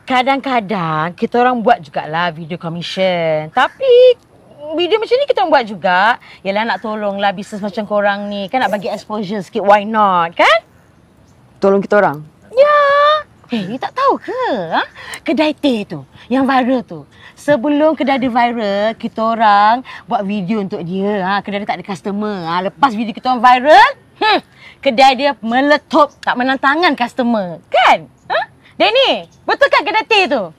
Kadang-kadang kita orang buat jugalah video commission. Tapi video macam ni kita orang buat juga. Yalah nak tolonglah bisnes macam korang ni. Kan nak bagi exposure sikit, why not? Kan? Tolong kita orang? Ya. You tak tahu ke? Ha? Kedai teh tu, yang viral tu. Sebelum kedai dia viral, kita orang buat video untuk dia. Kedai dia tak ada customer. Lepas video kita orang viral, kedai dia meletup, tak menang tangan customer. Kan? Danny, betul kan kedai teh tu?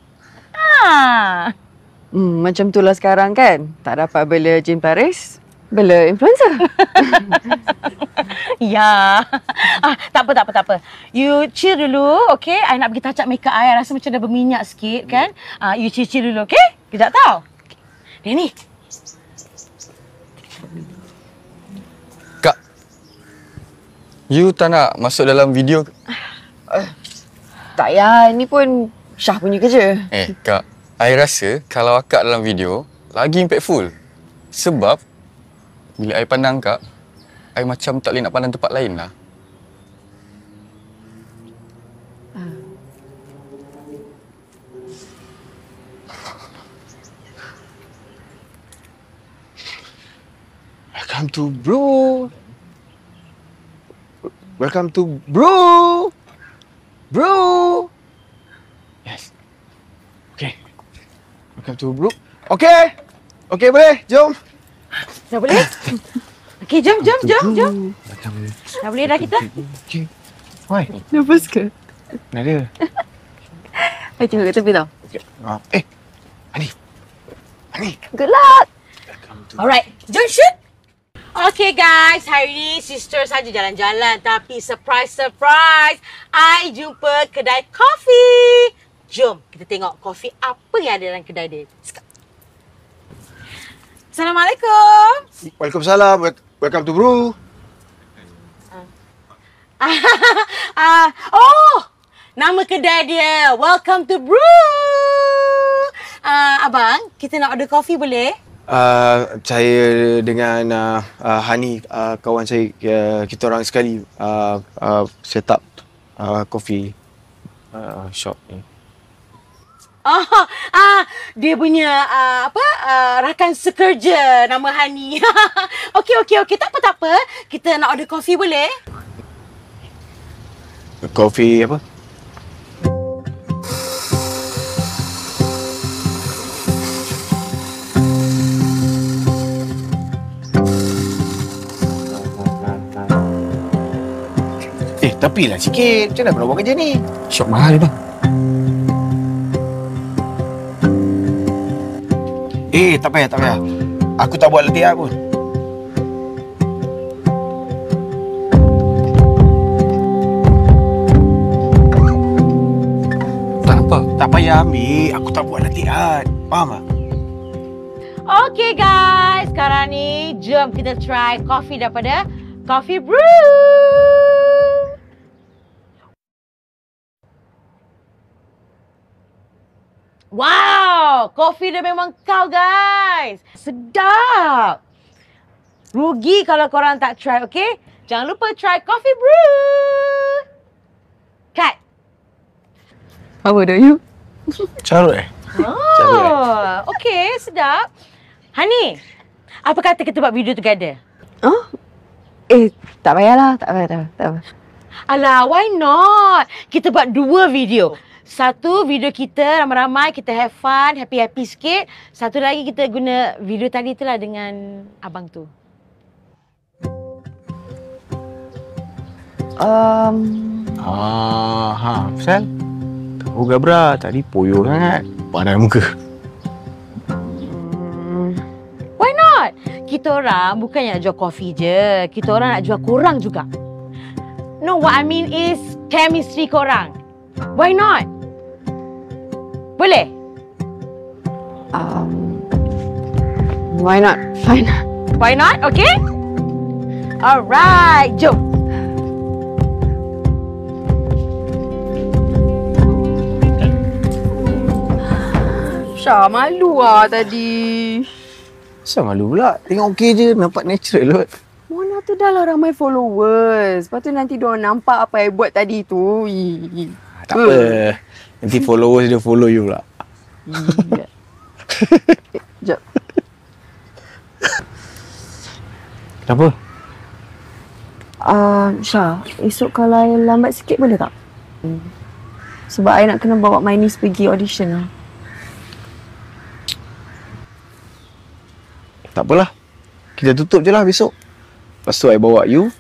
Macam itulah sekarang kan. Tak dapat bela Jim Paris, bela influencer. Ya. Tak apa. You chill dulu, okay? I nak pergi touch up makeup I. Rasa macam dah berminyak sikit kan? You chill dulu, okay? Kejap tau. Danny. Kak, you tak nak masuk dalam video? Tak payah, ni pun Syah punya kerja. Kak, I rasa kalau akak dalam video, lagi impactful. Sebab, bila I pandang kak, I macam tak boleh nak pandang tempat lain lah. Welcome to bro. Welcome to bro. Bro. Yes. Okay. Welcome to bro. Okay. Okay boleh? Jom. Dah boleh? Okey, jom. Dah boleh dah kita? Okay. Why? Nervous ke? Kenapa? Tengok kat tepi tau. Hani. Good luck. Alright, jom shoot. Okay guys, hari ni sister saja jalan-jalan tapi surprise. I jumpa kedai kopi. Jom kita tengok kopi apa yang ada dalam kedai dia. Assalamualaikum. Waalaikumsalam. Welcome to bro. Nama kedai dia Welcome to Brew. Abang, kita nak order kopi boleh? Saya dengan Hani, kawan saya, kita orang sekali set up coffee shop ni. Dia punya rakan sekerja nama Hani. Okey. Tak apa. Kita nak order kopi boleh? Kopi apa? Tepilah sikit. Macam mana kau nak buat kerja ni? Shop mahal bang. Tak payah. Aku tak buat latihan pun. Tak apa. Tak payah ambil. Aku tak buat latihan. Faham tak? Okey guys, sekarang ni jom kita try kopi daripada Coffee Brew. Wow, kopi dia memang kau guys. Sedap. Rugi kalau korang tak try, okey? Jangan lupa try Coffee Brew. Cut. How do you? Carut Okey, sedap. Hani, apa kata kita buat video together? Tak payahlah. Tak payah. Alah, why not? Kita buat 2 video. Satu video kita ramai-ramai, kita have fun, happy-happy sikit. Satu lagi kita guna video tadi itulah dengan abang tu. Pasal? Tahu Gabra, tadi poyo sangat. Panas muka. Why not? Kita orang bukannya nak jual kopi je. Kita orang nak jual korang juga. No, what I mean is chemistry korang. Why not? Boleh? Why not? Fine. Why not? Okay? Alright, jom. Syah malu tadi. Kenapa malu pula? Tengok okey je, nampak natural kot. Mona tu dah lah ramai followers. Lepas tu nanti diorang nampak apa yang buat tadi tu. Tak apa. Nanti followers dia follow you pula. Sekejap. Kenapa? Syah, esok kalau I lambat sikit boleh tak? Sebab I nak kena bawa my niece pergi audition lah. Tak apalah. Kita tutup je lah besok. Lepas tu I bawa you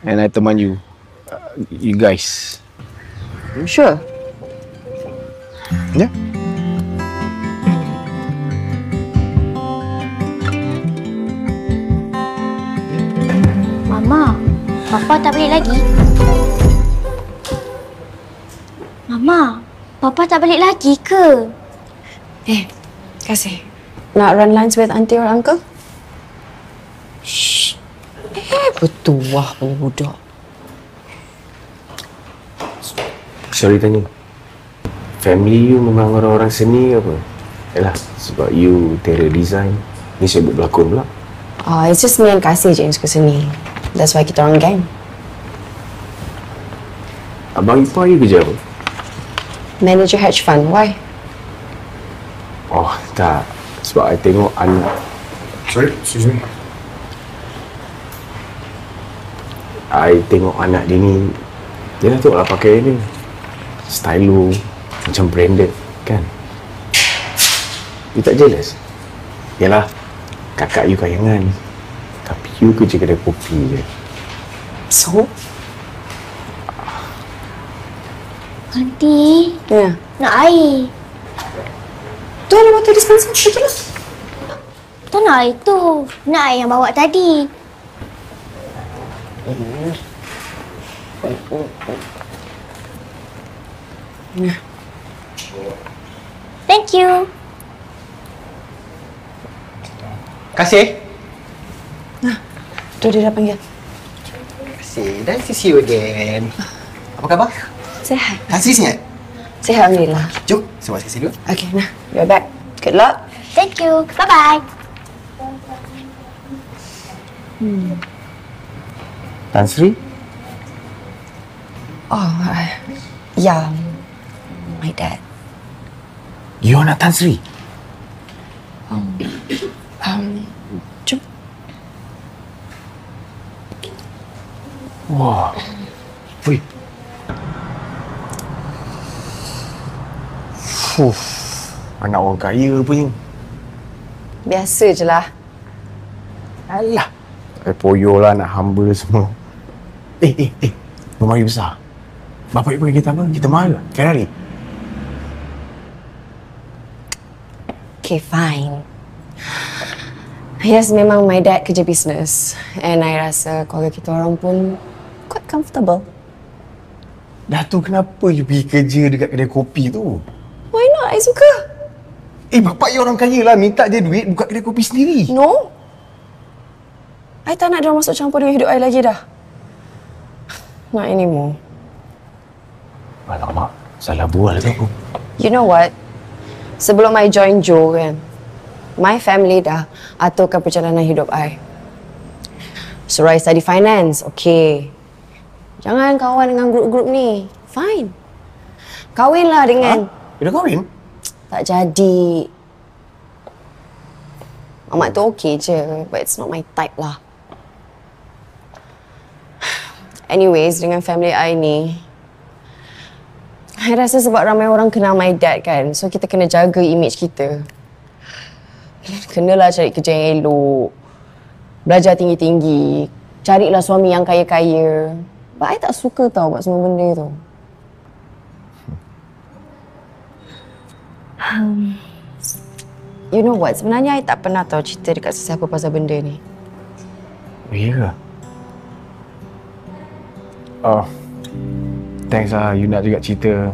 and I teman you. You guys. Sure. Ya? Mama, Papa tak balik lagi? Mama, Papa tak balik lagi ke? Kasih. Nak run lines with auntie or uncle? Shh. Bertuah punya budak. Sorry tanya. Family you memang orang-orang seni ke apa? Yalah, sebab you interior design. Ni sibuk berlakon pula. It's just me and Kasih je yang suka seni. That's why kita orang gang. Abang ipar you kerja apa? Manager hedge fund. Why? Oh, tak. Sebab I tengok anak. Sorry, excuse me. I tengok anak dia ni. Dia dah tengoklah pakai ni. Style lu macam branded, kan? You tak jealous? Yalah, kakak you kayangan. Tapi you kerja kedai kopi je. So? Aunty, Ya. nak air. Tu ada water dispenser. Pergi lah. Tak nak air tu. Nak air yang bawa tadi. Thank you. Kasih. Tu dia dah panggil. Kasih. Nice to see you again. Apa khabar? Sihat. Kasih sihat. Sihat, Alhamdulillah. Jom, saya buat kasih dulu. Okay, nah. You're back. Good luck. Thank you. Bye-bye. Tan Sri? Yeah. My dad. You anak Tan Sri? Jom. Wah. Wih. Anak orang kaya punya. Biasa je lah. Alah. Poyo lah nak hamba semua. Rumah you besar. Bapak you pergi kita apa? Kita mahal lah. Ferrari. Okay, fine. Yes, memang my dad kerja bisnes. And I rasa keluarga kita orang pun quite comfortable. Dah tu kenapa you pergi kerja dekat kedai kopi tu? Why not? I suka. Bapak you orang kaya lah. Minta je duit buka kedai kopi sendiri. No. I tak nak dia masuk campur dengan hidup I lagi dah. Not anymore. Alamak. Salah bual ke aku? You know what? Sebelum I join Joe kan, my family dah aturkan perjalanan hidup I. Suruh I study finance, okay. Jangan kawan dengan grup-grup ni. Fine. Kahwinlah dengan... You dah kahwin? Tak jadi. Mamat tu okay je, but it's not my type lah. Anyways, dengan family I ni, I rasa sebab ramai orang kenal my dad kan, so kita kena jaga image kita. Kenalah cari kerja yang elok, belajar tinggi-tinggi, carilah suami yang kaya-kaya. But I tak suka tau buat semua benda tu. You know what, sebenarnya I tak pernah tahu cerita dekat sesiapa pasal benda ni. Ya ke? Oh, thanks lah you nak juga cerita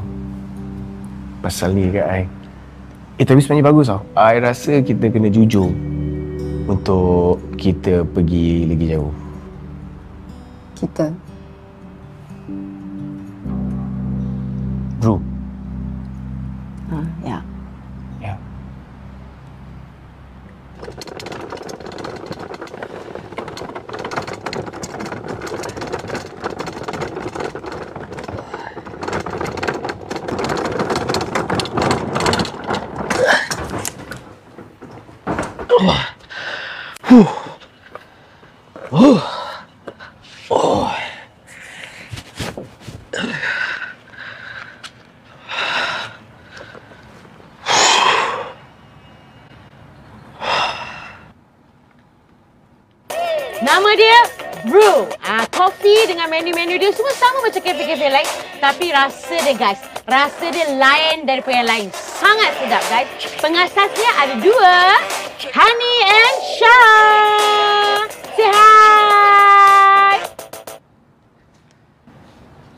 pasal ni dekat I. Tapi sebenarnya bagus tau. I rasa kita kena jujur untuk kita pergi lagi jauh. Kita? Bro. Ya. Ya. Nama dia Brew. Kopi dengan menu-menu dia semua sama macam kafe-kafe lain. Tapi rasa dia guys, rasa dia lain daripada yang lain. Sangat sedap guys. Pengasasnya ada dua. Hani and Shah. Say hi.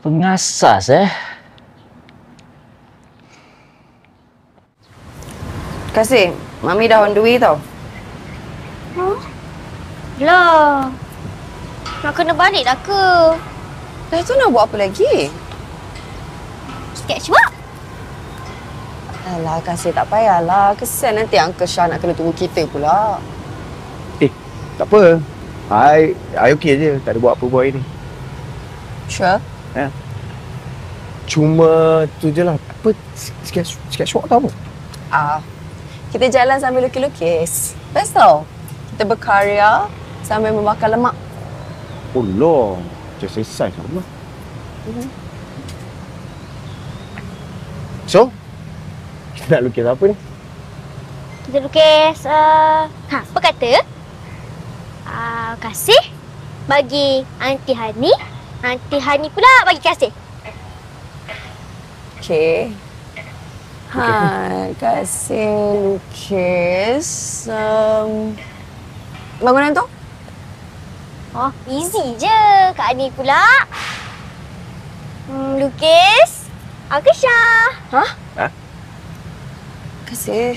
Pengasas Kasih, Mami dah on the way tau. Lah. Nak kena balik dah ke? Dah tu nak buat apa lagi? Sketch work? Alah, Kasih tak payahlah. Kesian nanti Uncle Shah nak kena tunggu kita pula. Tak apa. I okey je. Tak ada buat apa buat hari ni. Sure? Cuma tu je lah. Apa? Sikit syok tau apa? Kita jalan sambil lukis-lukis. Best tau. Kita berkarya sambil membakar lemak. Oh long. Macam exercise lah. So, kita nak lukis apa ni? Kita lukis, apa kata? Kasih bagi Aunty Hani. Aunty Hani pula bagi Kasih. Okay. Kasih lukis. Bangunan tu? Oh, easy je. Kak Ani pula. Lukis Uncle Shah. Kasih.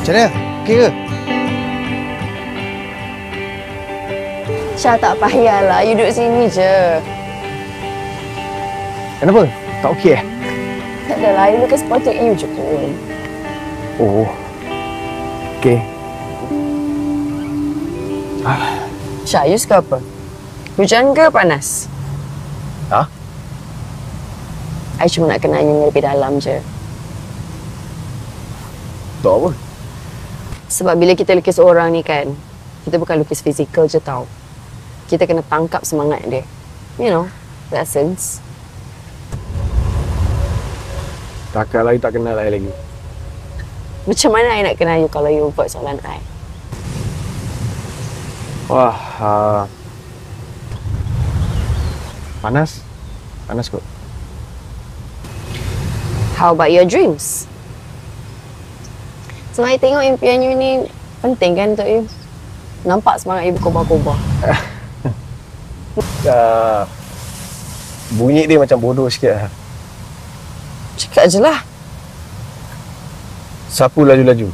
Macam mana? Okey ke? Syah, tak payahlah. You duduk sini je. Kenapa? Tak okey Tak adalah. You lukis portrait you je pun. Oh. Okey. Syah, you suka apa? Hujan ke panas? I cuma nak kenal you lebih dalam je. Tak apa. Sebab bila kita lukis orang ni kan, kita bukan lukis fizikal je tau. Kita kena tangkap semangat dia. You know, the essence. Takkan lagi tak kenal I lagi. Macam mana I nak kenal you kalau you buat soalan I? Wah, panas. Panas kot. How about your dreams? Sebab I tengok impian you ni penting kan untuk you. Nampak semangat you berkobar-kobar. Bunyi dia macam bodoh sikit lah. Cakap je lah. Sapu laju-laju.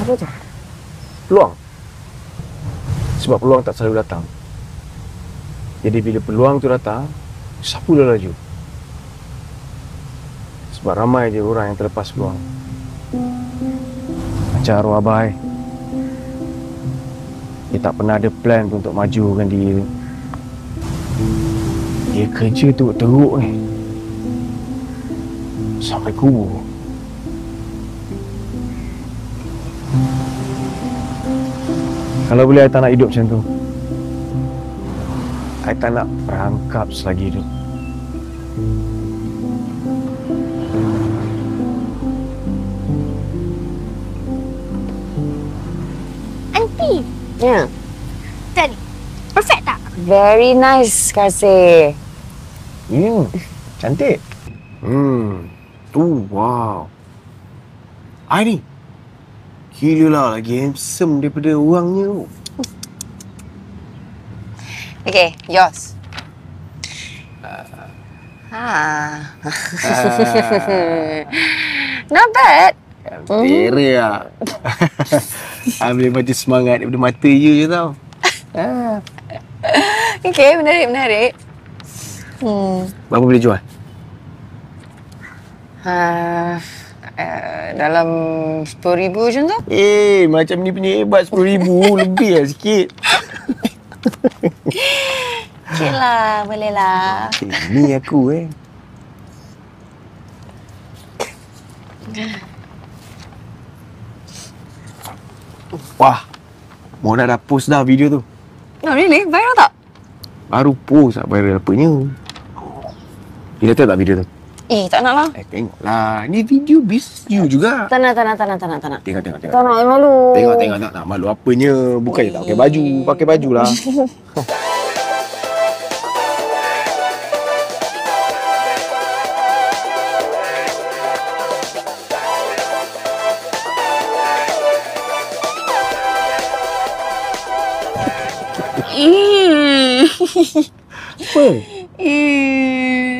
Apa tu? Peluang. Sebab peluang tak selalu datang. Jadi bila peluang tu datang, sapu laju. Sebab ramai je orang yang terlepas peluang. Macam arwah abah dia tak pernah ada plan untuk majukan dia. Dia kerja teruk ni. Sampai kubur. Kalau boleh, I tak nak hidup macam tu. I tak nak perangkap selagi hidup. Aunty, Ya. macam ni. Perfect tak? Very nice, Kasih. Cantik. Wow. I ni gila lah, lagi handsome daripada orangnya. Okay, yours. Not bad. Tera lah. I boleh baca semangat daripada mata you je tau. Okay, menarik. Berapa boleh jual? Dalam 10,000 macam tu? Macam ni punya hebat 10,000 lebih lah sikit. Okey lah, boleh lah. Ni aku Wah, Mona dah post dah video tu. No, really? Viral tak? Baru post tak viral apanya. Dia tahu tak video tu? Tak nak lah. Tengoklah. Ni video business you juga. Tak nak. Tengok. Tak nak, malu. Tengok nak malu apanya. Bukannya tak pakai baju. Pakai baju lah. Apa?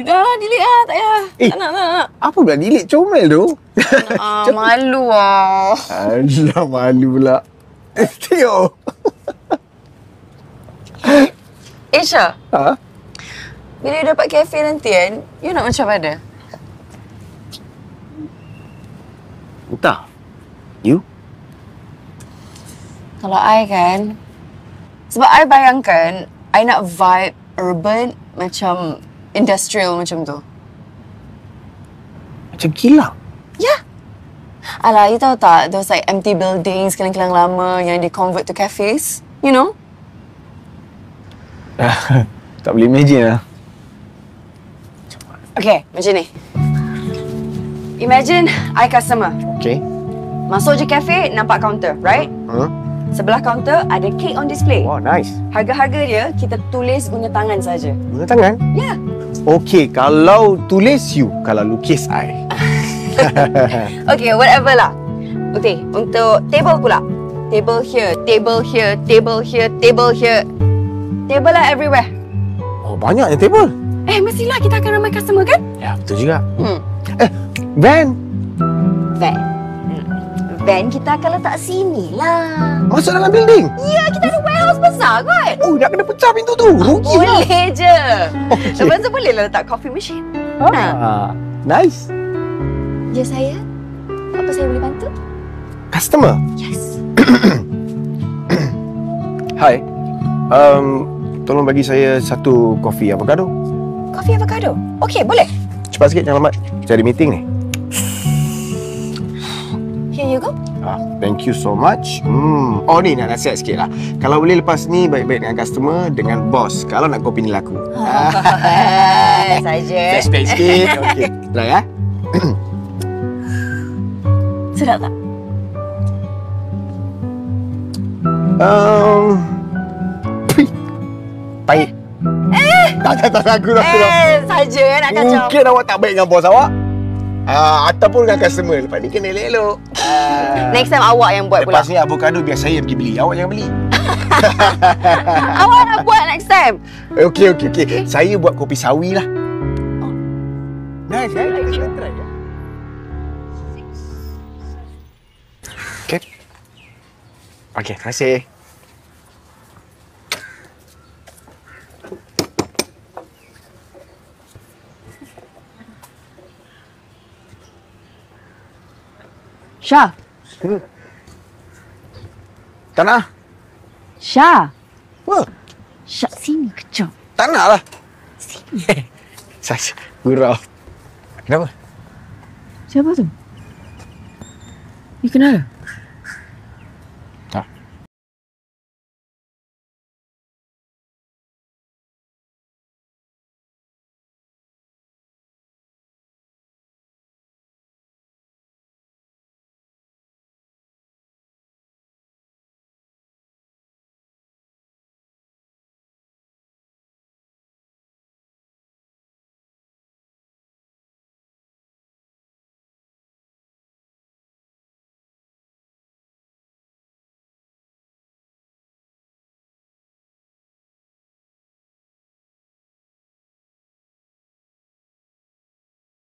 Dah delete lah, tak payah. Tak nak. Apa pula delete comel tu? Malu lah. Alah, malu pula. Tengok. Syah, Ha? bila you dapat kafe nanti kan, you nak macam mana? Entah. You? Kalau I kan, sebab I bayangkan, I nak vibe urban macam industrial macam tu. Macam kilang. Alah, you tahu tak, those like empty buildings, kilang-kilang lama yang di convert to cafes, you know? Tak boleh imagine lah. Okay, macam ni. Imagine I customer. Okay. Masuk je cafe, nampak counter, right? Sebelah counter ada cake on display. Wow, nice. Harga-harga dia kita tulis guna tangan saja. Guna tangan? Ya. Okay, kalau tulis you, kalau lukis I. Okay, whatever lah. Okay, untuk table pula. Table here, table here, table here, table here. Table lah everywhere. Oh, banyaknya table. Mestilah kita akan ramai customer kan? Ya, betul juga. Van. Van kita akan letak sini lah. Masuk dalam building. Ya, kita ada warehouse besar kan? Oh, nak kena pecah pintu tu. Rugi lah. Boleh je. Lepas tu boleh lah letak coffee machine. Nice. Ya saya, apa saya boleh bantu? Customer. Yes. Hi. Tolong bagi saya satu kopi avocado. Kopi avocado? Okey, boleh. Cepat sikit, jangan lambat. Saya ada meeting ni. Here you go. Thank you so much. Oh, ni nak nasihat sikit lah. Kalau boleh lepas ni, baik-baik dengan customer, dengan bos. Kalau nak kopi ni laku. Saja. Flashback sikit. Okey. Try ya. Sedap tak? Pahit. Tak, aku dah. Saja nak kacau. Mungkin awak tak baik dengan bos awak. Ataupun dengan customer. Lepas ni kena elok-elok. Next time awak yang buat pula. Lepas ni avocado biar saya yang pergi beli. Awak jangan beli. Awak nak buat next time. Okey. Saya buat kopi sawi lah. Nice kan? Kita try ya. Okey, terima kasih. Syah. Tak nak. Syah. Apa? Syah, sini kejap. Tak nak lah. Sini. Saja. Gurau. Kenapa? Siapa tu? You kenal?